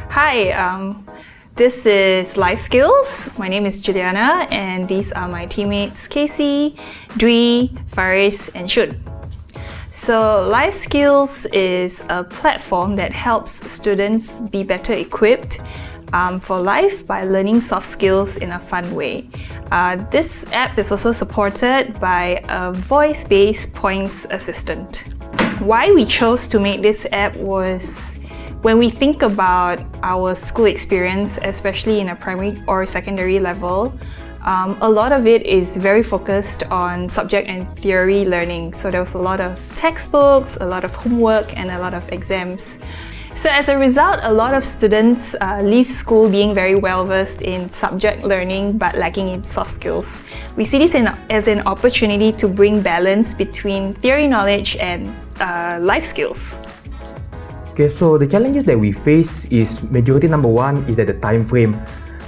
Hi, this is LifeSkills. My name is Juliana, and these are my teammates Casey, Dwi, Faris, and Shun. So LifeSkills is a platform that helps students be better equipped for life by learning soft skills in a fun way. This app is also supported by a voice-based points assistant. Why we chose to make this app was when we think about our school experience, especially in a primary or secondary level, a lot of it is very focused on subject and theory learning. So there was a lot of textbooks, a lot of homework, and a lot of exams. So as a result, a lot of students leave school being very well versed in subject learning but lacking in soft skills. We see this as an opportunity to bring balance between theory knowledge and life skills. Okay, so the challenges that we face is majority number one is that the time frame.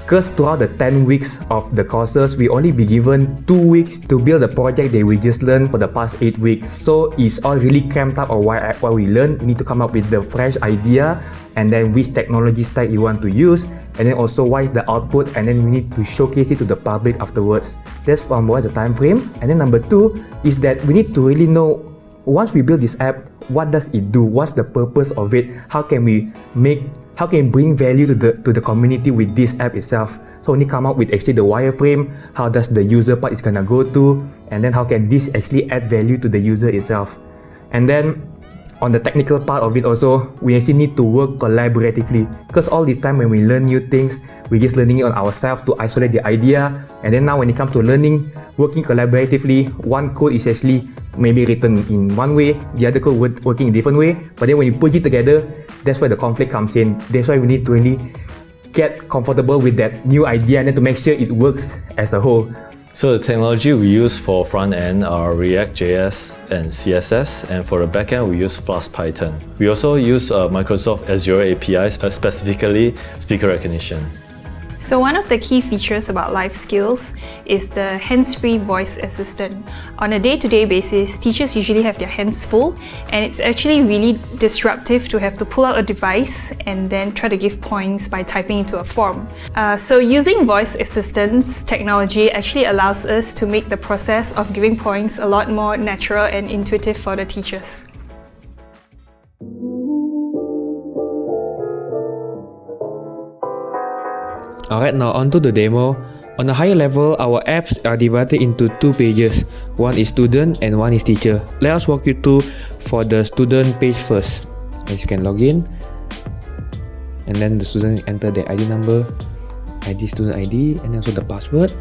Because throughout the 10 weeks of the courses, we only be given 2 weeks to build the project that we just learned for the past 8 weeks. So it's all really cramped up of what we learn. We need to come up with the fresh idea and then which technology stack you want to use, and then also what is the output, and then we need to showcase it to the public afterwards. That's from what's the time frame. And then number two is that we need to really know, once we build this app, what does it do? What's the purpose of it? How can we bring value to the community with this app itself? So we need to come up with actually the wireframe, how does the user part is gonna go to, and then how can this actually add value to the user itself. And then on the technical part of it also, we actually need to work collaboratively, because all this time when we learn new things, we're just learning it on ourselves to isolate the idea. And then now when it comes to learning, working collaboratively, one code is actually maybe written in one way, the other code working in a different way, but then when you put it together, that's where the conflict comes in. That's why we need to really get comfortable with that new idea and then to make sure it works as a whole. So the technology we use for front end are React.js and CSS, and for the back end we use Flask Python. We also use Microsoft Azure APIs, specifically speaker recognition. So one of the key features about LifeSkills is the hands-free voice assistant. On a day-to-day basis, teachers usually have their hands full, and it's actually really disruptive to have to pull out a device and then try to give points by typing into a form. So using voice assistance technology actually allows us to make the process of giving points a lot more natural and intuitive for the teachers. Alright, now onto the demo. On a higher level, our apps are divided into 2 pages. One is student and one is teacher. Let us walk you through for the student page first. As you can log in, and then the student enter their ID number, student ID, and also the password.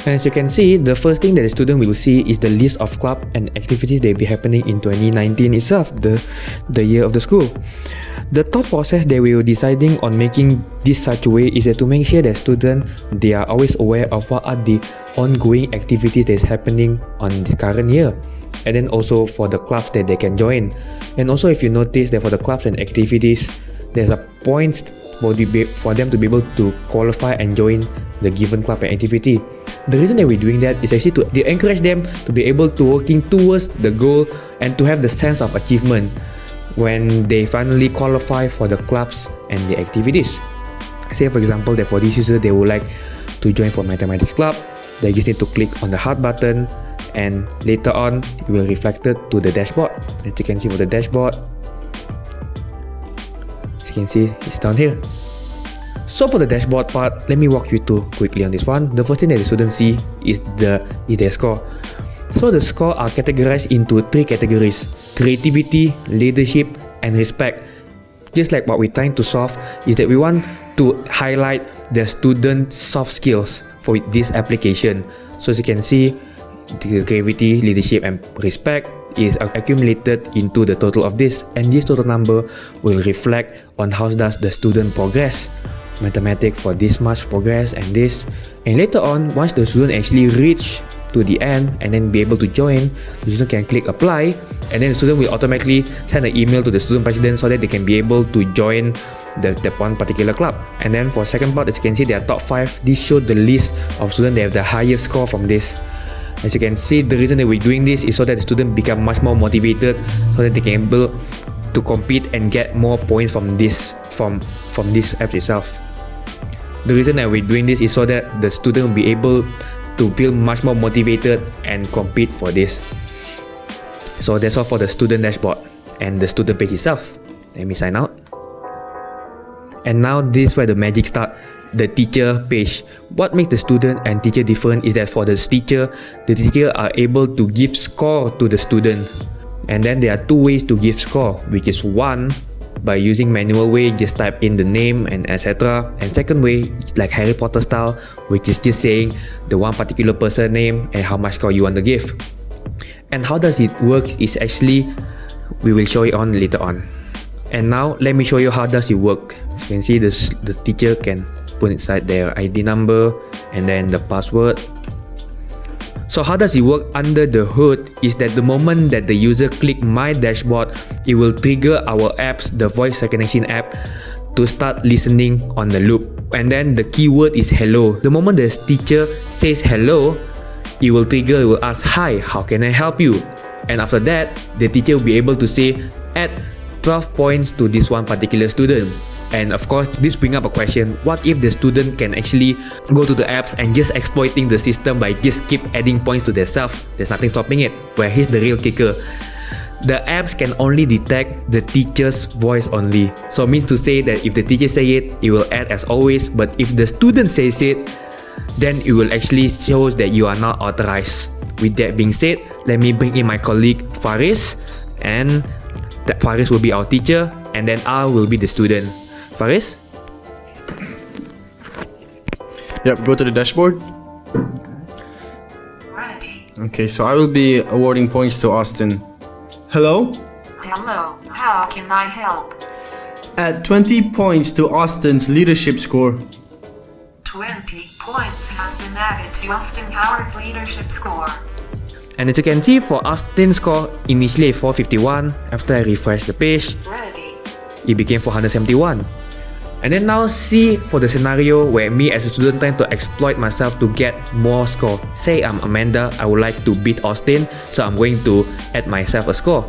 And as you can see, the first thing that the student will see is the list of club and activities that will be happening in 2019 itself, the year of the school. The thought process that we were deciding on making this such a way is that to make sure that students, they are always aware of what are the ongoing activities that is happening on the current year, and then also for the clubs that they can join. And also if you notice that for the clubs and activities, there's a points for them to be able to qualify and join the given club and activity. The reason that we're doing that is actually to encourage them to be able to working towards the goal and to have the sense of achievement when they finally qualify for the clubs and the activities. Say for example that for this user, they would like to join for mathematics club, they just need to click on the heart button, and later on it will reflect it to the dashboard. As you can see for the dashboard, as you can see, it's down here. So for the dashboard part, let me walk you through quickly on this one. The first thing that the students see is their score. So the score are categorized into 3 categories: creativity, leadership, and respect. Just like what we're trying to solve is that we want to highlight the student soft skills for this application. So as you can see, the creativity, leadership, and respect is accumulated into the total of this, and this total number will reflect on how does the student progress. Mathematics for this much progress and this, and later on once the student actually reach to the end and then be able to join, the student can click apply, and then the student will automatically send an email to the student president so that they can be able to join the one particular club. And then for second part, as you can see, there are top 5. This shows the list of students that have the highest score from this. As you can see, the reason that we're doing this is so that the student become much more motivated, so that they can to compete and get more points from this app itself. The reason that we're doing this is so that the student will be able to feel much more motivated and compete for this. So that's all for the student dashboard and the student page itself. Let me sign out. And now this is where the magic starts. The teacher page. What makes the student and teacher different is that for the teacher are able to give score to the student. And then there are two ways to give score, which is one, by using manual way, just type in the name and etc. And second way, it's like Harry Potter style, which is just saying the one particular person name and how much score you want to give. And how does it work is actually, we will show it on later on. And now let me show you how does it work. You can see this, the teacher can put inside their ID number and then the password. So how does it work under the hood is that the moment that the user click my dashboard, it will trigger our apps, the voice recognition app, to start listening on the loop. And then the keyword is hello. The moment the teacher says hello, it will trigger, it will ask, hi, how can I help you? And after that, the teacher will be able to say, add 12 points to this one particular student. And of course, this brings up a question, what if the student can actually go to the apps and just exploiting the system by just keep adding points to themselves? There's nothing stopping it. Where here's the real kicker. The apps can only detect the teacher's voice only. So it means to say that if the teacher say it, it will add as always. But if the student says it, then it will actually show that you are not authorized. With that being said, let me bring in my colleague Faris, and that Faris will be our teacher, and then I will be the student. Faris? Yep, go to the dashboard. Ready. Okay, so I will be awarding points to Austin. Hello? Hello, how can I help? Add 20 points to Austin's leadership score. 20 points have been added to Austin Howard's leadership score. And as you can see, for Austin's score, initially 451, after I refresh the page, Ready. it became 471. And then now see for the scenario where me as a student trying to exploit myself to get more score. Say I'm Amanda, I would like to beat Austin, so I'm going to add myself a score.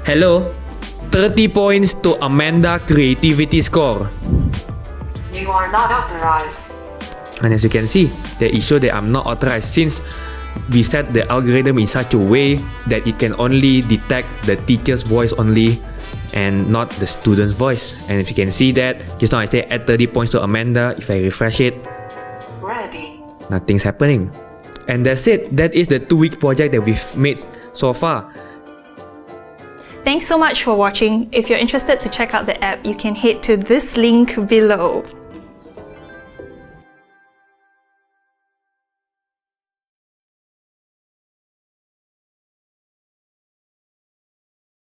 Hello, 30 points to Amanda creativity score. You are not authorized. And as you can see, that it shows that I'm not authorized since we set the algorithm in such a way that it can only detect the teacher's voice only and not the student's voice. And if you can see that, just now I say add 30 points to Amanda. If I refresh it, Ready. nothing's happening. And that's it. That is the 2-week project that we've made so far. Thanks so much for watching. If you're interested to check out the app, you can head to this link below.